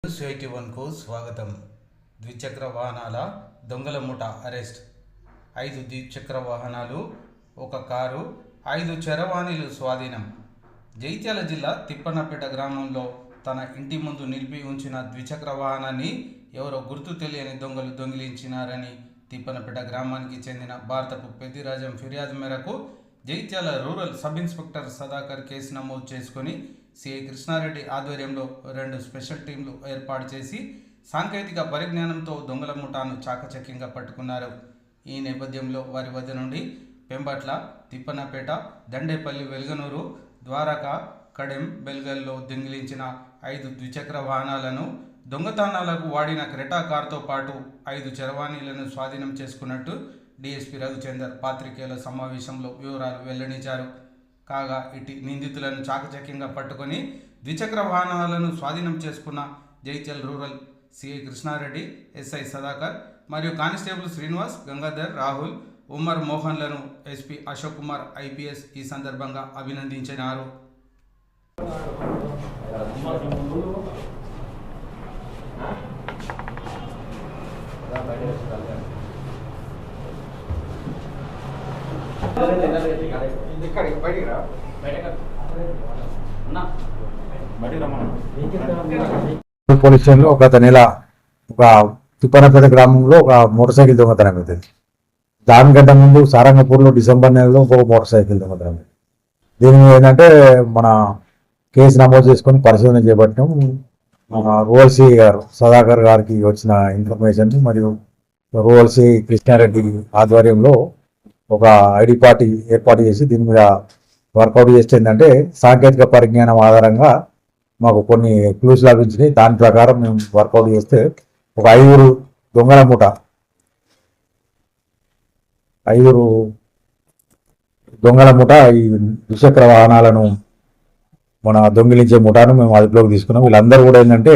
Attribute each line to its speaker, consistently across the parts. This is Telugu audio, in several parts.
Speaker 1: కు స్వాగతం. ద్విచక్ర వాహనాల దొంగల ముఠ అరెస్ట్. 5 ద్విచక్ర వాహనాలు, 1 కారు, 5 చరవాణీలు స్వాధీనం. జైత్యాల జిల్లా తిప్పన్నపేట గ్రామంలో తన ఇంటి ముందు నిలిపి ఉంచిన ద్విచక్ర వాహనాన్ని ఎవరో గుర్తు తెలియని దొంగలు దొంగిలించినారని తిప్పన్నపేట గ్రామానికి చెందిన భారతపు పెద్దిరాజం ఫిర్యాదు మేరకు జైత్యాల rural sub inspector Sadakar case నమోదు చేసుకుని సిఐ కృష్ణారెడ్డి ఆధ్వర్యంలో 2 స్పెషల్ టీంలు ఏర్పాటు చేసి సాంకేతిక పరిజ్ఞానంతో దొంగల ముఠాను చాకచక్యంగా పట్టుకున్నారు. ఈ నేపథ్యంలో వారి వద్ద నుండి పెంబట్ల, తిప్పన్నపేట, దండేపల్లి, వెల్గనూరు, ద్వారక, కడెం, బెల్గల్లో దొంగిలించిన 5 ద్విచక్ర వాహనాలను, దొంగతనాలకు వాడిన క్రెటా కార్తో పాటు 5 చరవాణీలను స్వాధీనం చేసుకున్నట్టు డిఎస్పీ రఘుచందర్ పాత్రికేయుల సమావేశంలో వివరాలు వెల్లడించారు. కాగా ఇటు నిందితులను చాకచక్యంగా పట్టుకొని ద్విచక్ర వాహనాలను స్వాధీనం చేసుకున్న Jagtial rural CI Krishna Reddy, SI Sadakar మరియు కానిస్టేబుల్ శ్రీనివాస్, గంగాధర్, రాహుల్, ఉమర్, మోహన్లను ఎస్పీ అశోక్ కుమార్ ఐపీఎస్ ఈ సందర్భంగా అభినందించినారు.
Speaker 2: పోలీస్ స్టేషన్లో గత నెల ఒక తిప్పన్నపేట గ్రామంలో ఒక మోటార్ సైకిల్ దొంగతనం అవుతుంది. దానికంటే ముందు సారంగపూర్లో డిసెంబర్ నెలలో ఒక మోటార్ సైకిల్ దొంగతనం. దీని మీద ఏంటంటే మన కేసు నమోదు చేసుకొని పరిశోధన చేపట్టాం. రూరల్ సిఐ గారు సదాకర్ గారికి వచ్చిన ఇన్ఫర్మేషన్ మరియు రూరల్ సిఐ కృష్ణారెడ్డి ఆధ్వర్యంలో ఒక ఐడి పార్టీ ఏర్పాటు చేసి దీని మీద వర్కౌట్ చేస్తే ఏంటంటే సాంకేతిక పరిజ్ఞానం ఆధారంగా మాకు కొన్ని క్లూస్ లభించినాయి. దాని ప్రకారం మేము వర్కౌట్ చేస్తే ఒక 5 దొంగల ముఠ, 5 దొంగల ముఠ ఈ ద్విచక్ర వాహనాలను మన దొంగిలించే ముఠాను మేము అదుపులోకి తీసుకున్నాం. వీళ్ళందరూ కూడా ఏంటంటే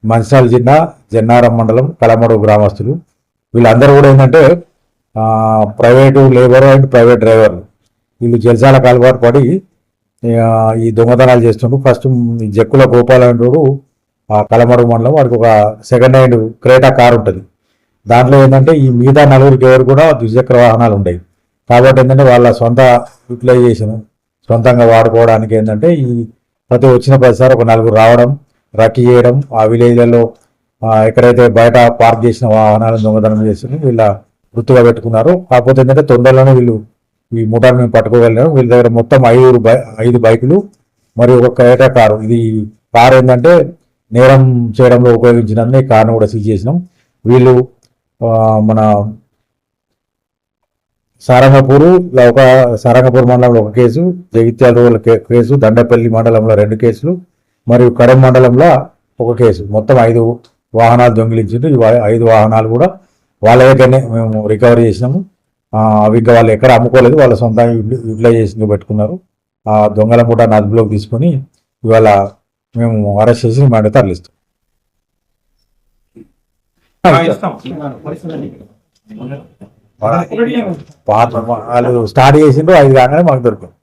Speaker 2: మంచిర్యాల జిల్లా జన్నారం మండలం కలమడు గ్రామస్తులు. వీళ్ళందరూ కూడా ఏంటంటే ప్రైవేటు లేబర్ అండ్ ప్రైవేట్ డ్రైవర్లు. వీళ్ళు జలసాలకు అలవాటు పడి ఈ దొంగతనాలు చేస్తుండ్రు. ఫస్ట్ ఈ జక్కుల గోపాలంటుడు కలమడు మండలం, వాడికి ఒక సెకండ్ హ్యాండ్ క్రేటా కార్ ఉంటుంది. దాంట్లో ఏంటంటే ఈ మిగతా 4 ఎవరు కూడా ద్విచక్ర వాహనాలు ఉంటాయి. కాబట్టి ఏంటంటే వాళ్ళ సొంత యూటిలైజేషన్ సొంతంగా వాడుకోవడానికి ఏంటంటే ఈ ప్రతి వచ్చిన ప్రతిసారి ఒక 4 రావడం, రక్కి చేయడం, ఆ విలేజ్లలో ఎక్కడైతే బయట పార్క్ చేసిన వాహనాలను దొంగతనం చేస్తున్నారు. వీళ్ళ వృత్తిగా పెట్టుకున్నారు. కాకపోతే ఏంటంటే తొందరలోనే వీళ్ళు ఈ ముఠాను మేము పట్టుకోగలిగాం. వీళ్ళ దగ్గర మొత్తం 5 బైకులు మరియు ఒక క్రేటా కారు. ఇది కారు ఏంటంటే నేరం చేయడంలో ఉపయోగించినందుకు ఈ కారును కూడా సీజ్ చేసినాం. వీళ్ళు మన సారంగపూర్ మండలంలో 1 case, Jagtial rural case, Dandepalli మండలంలో 2 కేసులు మరియు కడెం మండలంలో 1 కేసు. మొత్తం 5 వాహనాలు దొంగిలించిండ్రు. ఈ 5 వాహనాలు కూడా వాళ్ళ దగ్గరనే మేము రికవరీ చేసినాము. అవి ఇంకా వాళ్ళు ఎక్కడ అమ్ముకోలేదు, వాళ్ళ సొంత యూటిలైజేషన్గా పెట్టుకున్నారు. ఆ దొంగల ముఠాను అదుపులోకి తీసుకొని ఇవాళ మేము అరెస్ట్ చేసి రిమాండ్ తరలిస్తాం. వాళ్ళు స్టార్ట్ చేసిండ్రు, 5 కాగానే మాకు దొరికింది.